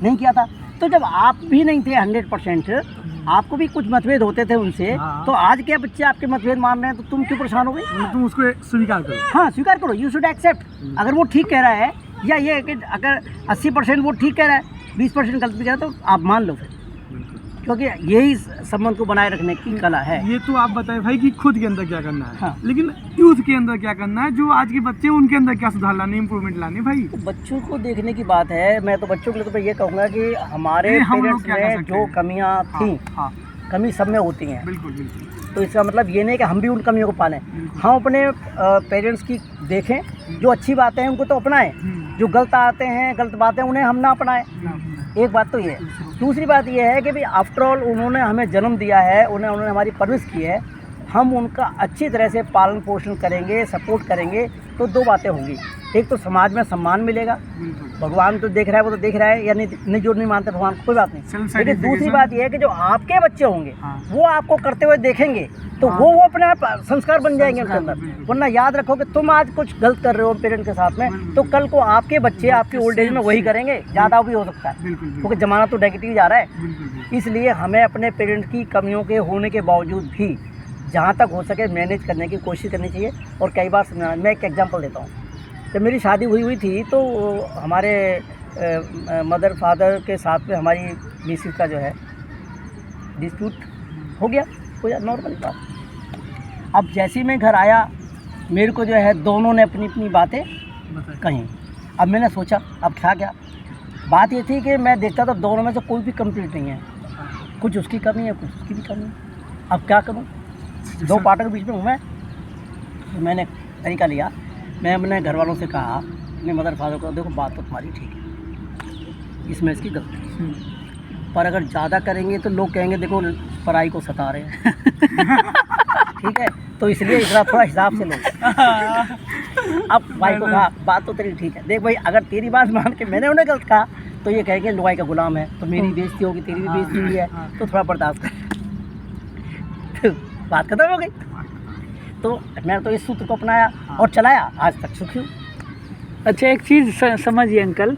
नहीं किया था। तो जब आप भी नहीं थे 100%, आपको भी कुछ मतभेद होते थे उनसे, तो आज क्या बच्चे आपके मतभेद मान रहे हैं, तो तुम क्यों परेशान हो गए? तुम उसको स्वीकार करो। हाँ, स्वीकार करो, यू शुड एक्सेप्ट। अगर वो ठीक कह रहा है, या ये है कि अगर 80% वो ठीक कह रहा है, 20% गलत भी कह रहा है, तो आप मान लो फिर, क्योंकि यही संबंध को बनाए रखने की कला है। ये तो आप बताएं भाई कि खुद के अंदर क्या करना है। हाँ। लेकिन यूथ के अंदर क्या करना है, जो आज के बच्चे उनके अंदर क्या सुधार लाने, इम्प्रूवमेंट लाने भाई? तो बच्चों को देखने की बात है। मैं तो बच्चों के लिए तो मैं ये कहूँगा कि हमारे पेरेंट्स में जो कमियाँ थी, कमी सब में होती हैं। बिल्कुल बिल्कुल। तो इसका मतलब ये नहीं कि हम भी उन कमियों को पालें। हम अपने पेरेंट्स की देखें, जो अच्छी बातें हैं उनको तो अपनाएं, जो गलत आते हैं, गलत बातें उन्हें हम ना अपनाएं। एक बात तो ये है। दूसरी बात ये है कि भाई आफ्टर ऑल उन्होंने हमें जन्म दिया है, उन्होंने हमारी परवरिश की है, हम उनका अच्छी तरह से पालन पोषण करेंगे, सपोर्ट करेंगे, तो दो बातें होंगी। एक तो समाज में सम्मान मिलेगा, भगवान तो देख रहा है, वो तो देख रहा है, या नहीं जो नहीं मानते भगवान कोई बात नहीं। लेकिन दूसरी बात ये है कि जो आपके बच्चे होंगे वो आपको करते हुए देखेंगे, तो वो अपने आप संस्कार बन जाएंगे उनके अंदर। वरना याद रखो कि तुम आज कुछ गलत कर रहे हो पेरेंट के साथ में, तो कल को आपके बच्चे आपकी ओल्ड एज में वही करेंगे, ज़्यादा भी हो सकता है, क्योंकि ज़माना तो नेगेटिव जा रहा है। इसलिए हमें अपने पेरेंट्स की कमियों के होने के बावजूद भी जहाँ तक हो सके मैनेज करने की कोशिश करनी चाहिए। और कई बार मैं एक एग्जांपल देता हूँ। जब मेरी शादी हुई थी तो हमारे मदर फादर के साथ में हमारी मिसेस का जो है डिस्प्यूट हो गया, नॉर्मल बात। अब जैसे ही मैं घर आया, मेरे को जो है दोनों ने अपनी अपनी बातें कहीं। अब मैंने सोचा अब क्या बात ये थी कि मैं देखता था दोनों में से कोई भी कंप्लीट नहीं है, कुछ उसकी कमी है, कुछ उसकी भी कमी है। अब क्या करूं? दो पार्टों के बीच में हूँ मैं। तो मैंने तरीका लिया, मैं अपने घर वालों से कहा, अपने मदर फादर को, देखो बात तो तुम्हारी ठीक है, इसमें इसकी गलती, पर अगर ज़्यादा करेंगे तो लोग कहेंगे देखो पराई को सता रहे हैं। ठीक है, तो इसलिए इसका थोड़ा हिसाब से लो। अब भाई को कहा बात तो तेरी ठीक है, देख भाई अगर तेरी बात मान के मैंने उन्हें गलत कहा तो ये कहेंगे लुगाई का गुलाम है, तो मेरी बेइज्जती होगी, तेरी भी बेइज्जती हुई है, तो थोड़ा बर्दाश्त कर। बात खत्म हो गई। तो मैंने तो इस सूत्र को अपनाया और चलाया, आज तक सुखी हूँ। अच्छा, एक चीज़ समझिए अंकल,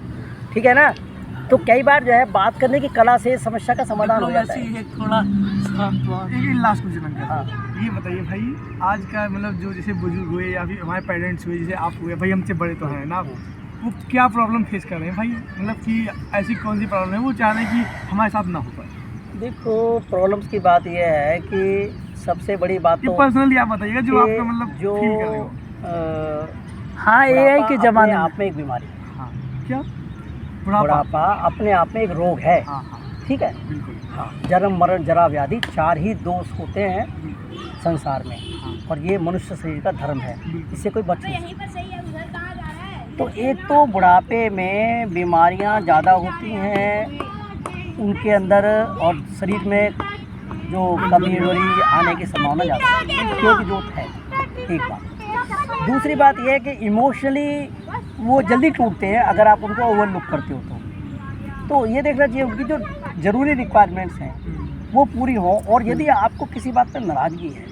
ठीक है ना? तो कई बार जो है बात करने की कला से समस्या का समाधान हो जाता है। एक लास्ट क्वेश्चन अंकल, ये बताइए भाई, आज का मतलब जो जैसे बुजुर्ग हुए या फिर हमारे पेरेंट्स हुए, जैसे आप हुए भाई, हमसे बड़े तो हैं ना, वो क्या प्रॉब्लम फेस कर रहे हैं भाई? मतलब कि ऐसी कौन सी प्रॉब्लम है वो चाह रहे हैं कि हमारे साथ ना हो पाए? देखो, प्रॉब्लम्स की बात यह है कि सबसे बड़ी बात तो पर्सनली आप बताइएगा जो आपका मतलब जो फील कर रहे हो। हाँ, AI के ज़माने आप में एक बीमारी, क्या बुढ़ापा अपने आप में एक रोग है। ठीक है, बिल्कुल। हाँ, जन्म मरण जरा व्याधि 4 ही दोष होते हैं संसार में, और ये मनुष्य शरीर का धर्म है, इससे कोई बच नहीं। तो एक तो बुढ़ापे में बीमारियां ज़्यादा होती हैं उनके अंदर, और शरीर में जो कमजोरी आने की संभावना ज़्यादा है, क्योंकि जो है। एक बात। दूसरी बात यह है कि इमोशनली वो जल्दी टूटते हैं अगर आप उनको ओवरलुक करते हो तो ये देखना चाहिए उनकी जो ज़रूरी रिक्वायरमेंट्स हैं वो पूरी हों। और यदि आपको किसी बात पर नाराज़गी है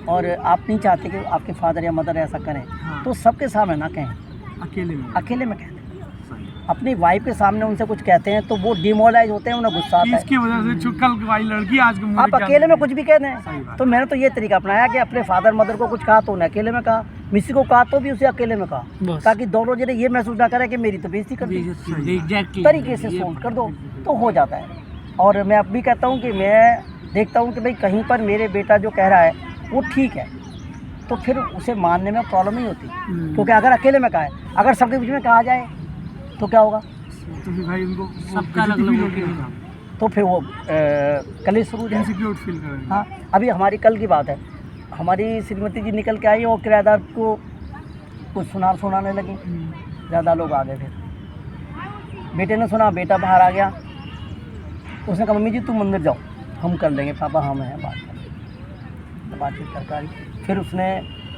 और आप नहीं चाहते कि आपके फादर या मदर ऐसा करें, तो सबके सामने ना कहें, अकेले में कहते हैं। अपनी वाइफ के सामने उनसे कुछ कहते हैं तो वो डिमोरलाइज होते हैं, उन्हें गुस्सा आता है। इसकी वजह से कल वाली लड़की आज आप अकेले में कुछ भी कह दें। तो मैंने तो ये तरीका अपनाया कि अपने फादर मदर को कुछ कहा तो उन्हें अकेले में कहा, मिसी को कहा तो भी उसे अकेले में कहा, ताकि दोनों जने ये महसूस ना करें कि मेरी तो बेइज्जती कर दी। तरीके से सोल्व कर दो तो हो जाता है। और मैं अब भी कहता हूँ कि मैं देखता हूँ कि भाई कहीं पर मेरे बेटा जो कह रहा है वो ठीक है, तो फिर उसे मानने में प्रॉब्लम नहीं होती, क्योंकि अगर अकेले में कहा है, अगर सबके बीच में कहा जाए तो क्या होगा? तो फिर भाई उनको सबका अलग, तो फिर वो कल शुरू हो इनसिक्योर फील करेंगे। हाँ, अभी हमारी कल की बात है, हमारी श्रीमती जी निकल के आई और किराएदार को कुछ सुनाने लगी, ज़्यादा लोग आ गए थे। बेटे ने सुना, बेटा बाहर आ गया, उसने कहा मम्मी जी तुम मंदिर जाओ, हम कर लेंगे। पापा हम हैं, बातचीत सरकारी। फिर उसने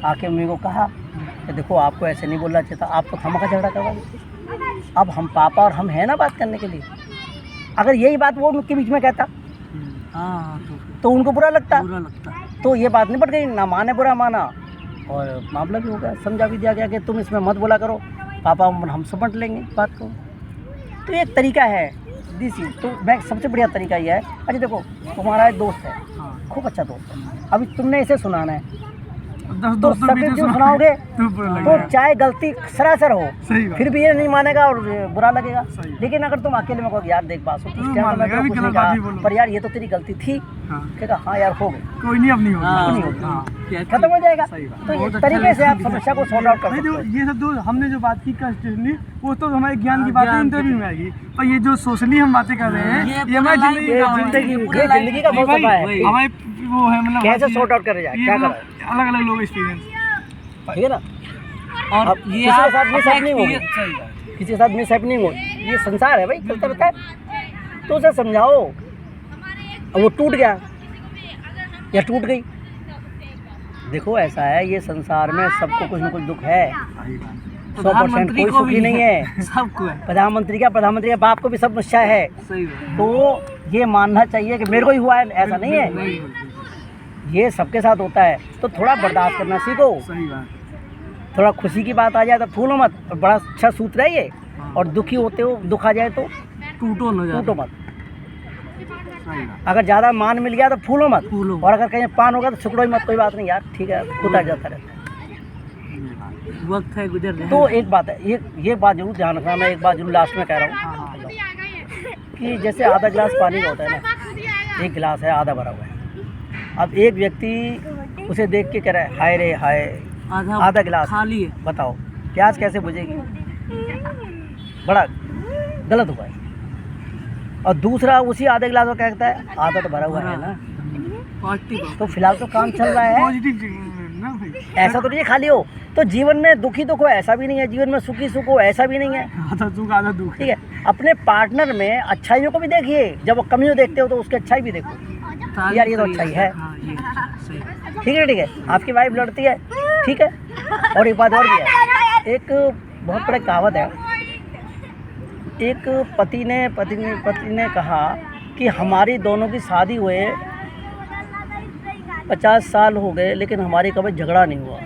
आके मम्मी को कहा कि देखो आपको ऐसे नहीं बोलना चाहिए था, आप तो खामखा झगड़ा करवा देते। अब हम पापा और हम हैं ना बात करने के लिए। अगर यही बात वो उनके बीच में कहता तो उनको बुरा लगता। तो ये बात निपट गई, ना माँ ने बुरा माना और मामला भी हो गया, समझा भी दिया गया कि तुम इसमें मत बोला करो, पापा हम समझ लेंगे बात को। तो एक तरीका है दिस इज, तो मैं सबसे बढ़िया तरीका ये है। अच्छा देखो, तुम्हारा एक दोस्त है, हाँ खूब अच्छा दोस्त है, अभी तुमने इसे सुनाना है 10 तो दोस्तों के बीच सबके में क्यों सुनाओगे? तो बुरा तो लगेगा। चाहे गलती सरासर हो, सही बात। फिर भी ये नहीं मानेगा और बुरा लगेगा। सही। लेकिन अगर तुम अकेले में कहो यार देख बात सुन, तो उस टाइम मान में लेगा तो भी कुछ गलत नहीं बात ही कहा, बोलो। पर यार ये तो तेरी गलती थी। हाँ कहेगा हाँ यार हो गई, कोई नहीं, अब नहीं होगा। हाँ, नहीं होगी। हाँ खत्म हो जाएगा। सही बात। तो बहुत इस अच्छा तरीके से आप लेसन समस्या को सॉर्ट आउट कर भाई सकते देखो, हो। ये सब जो हमने जो बात की कंस्टिट्यूशनली, वो तो हमारे ज्ञान की बातें ज्ञान इंटरव्यू में आएगी, पर ये जो सोशली हम बातें कर रहे हैं, ये ये हमारी पूरा जिंदगी ये का है। जिंदगी पूरा ये लाइफ जिंदगी का भाई, फलसफा है। वही। हमारे वो है मतलब कैसे हर सॉर्ट आउट करे जाए, चीज़- क्या ये करा मतलब अलग अलग लोग एक्सपीरियंस। ठीक है ना। और अब ये किसी के आप साथ मिस अपना हैपनिंग होगी, experience- किसी के साथ मिस हैपनिंग हो, ये संसार है भाई, चलता रहता है। तो उसे समझाओ, अब वो टूट गया या टूट गई, देखो ऐसा है ये संसार में सबको कुछ न कुछ दुख है, 100% प्रधानमंत्री कोई को सुखी भी नहीं है। सबको है। प्रधानमंत्री के बाप को भी समस्या है। सही बात। तो ये मानना चाहिए कि मेरे को ही हुआ है, ऐसा नहीं है, नहीं होती। ये सबके साथ होता है। तो थोड़ा बर्दाश्त करना सीखो। सही बात। थोड़ा खुशी की बात आ जाए तो फूलो मत, और बड़ा अच्छा सूत्र है ये। और दुखी होते हो, दुख आ जाए तो टूटो न टूटो जाए। मत। सही बात। अगर ज़्यादा मान मिल गया तो फूलो मत, फूलो। और अगर कहीं पान होगा तो छुकड़ो ही मत, कोई बात नहीं यार, ठीक है, उतर जाता रहता है। वक्त है गुजर जाए। तो एक बात है, ये बात जरूर ध्यान रखना, मैं एक बात जरूर लास्ट में कह रहा हूँ हाँ हाँ कि जैसे आधा गिलास पानी का होता है ना, एक गिलास है आधा भरा हुआ है। अब एक व्यक्ति उसे देख के कह रहा है हाय रे हाय, आधा गिलास खाली है। बताओ प्यास कैसे बुझेगी? बड़ा गलत हुआ है। और दूसरा उसी आधे गिलास को कहता है आधा तो भरा हुआ है ना। पार्टी तो फिलहाल तो काम चल रहा है, पॉजिटिव ना भाई। ऐसा तो नहीं है खाली हो। तो जीवन में दुखी दुख हो ऐसा भी नहीं है, जीवन में सुखी सुख हो ऐसा भी नहीं है। आधा सुख आधा दुख। ठीक है, अपने पार्टनर में अच्छाइयों को भी देखिए, जब वो कमियों देखते हो तो उसकी अच्छाई भी देखो। तारीफ यार ये तो करिए। अच्छा ही है। हाँ, ये सही। ठीक है, आपकी वाइफ लड़ती है, ठीक है। और एक बात और भी है, एक बहुत बड़ा कहावत है, एक पति ने कहा कि हमारी दोनों की शादी हुए 50 साल हो गए लेकिन हमारी कभी झगड़ा नहीं हुआ।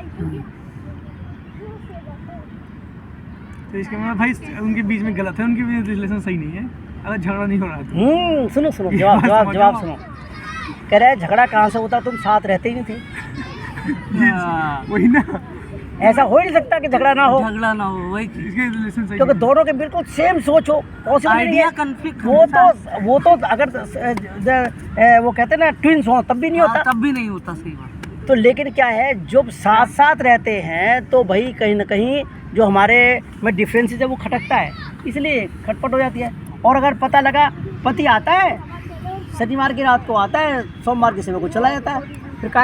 तो इसके मतलब भाई उनके बीच में गलत है, उनके बीच में रिलेशन सही नहीं है, अगर झगड़ा नहीं हो रहा है तो। सुनो ये जवाब बात जवाब समझ जवाब आओ। सुनो। कह रहे हैं झगड़ा कहाँ से होता, तुम साथ रहते ही नहीं थे। हाँ, वही ना, ऐसा हो ही नहीं सकता कि झगड़ा ना हो, झगड़ा ना हो, वही चीज। इसके रिलेशन सही क्योंकि नहीं दोनों के बिल्कुल सेम सोच हो, पॉसिबल नहीं आइडिया है। कन्फ्लिक्ट वो तो अगर वो कहते हैं ना ट्विंस हो तब भी नहीं होता। तब भी नहीं होता। सही बात। तो लेकिन क्या है, जब साथ साथ रहते हैं तो भाई कहीं ना कहीं जो हमारे में डिफरेंसेस है वो खटकता है, इसलिए खटपट हो जाती है। और अगर पता लगा पति आता है शनिवार की रात को आता है, सोमवार की सुबह को चला जाता है,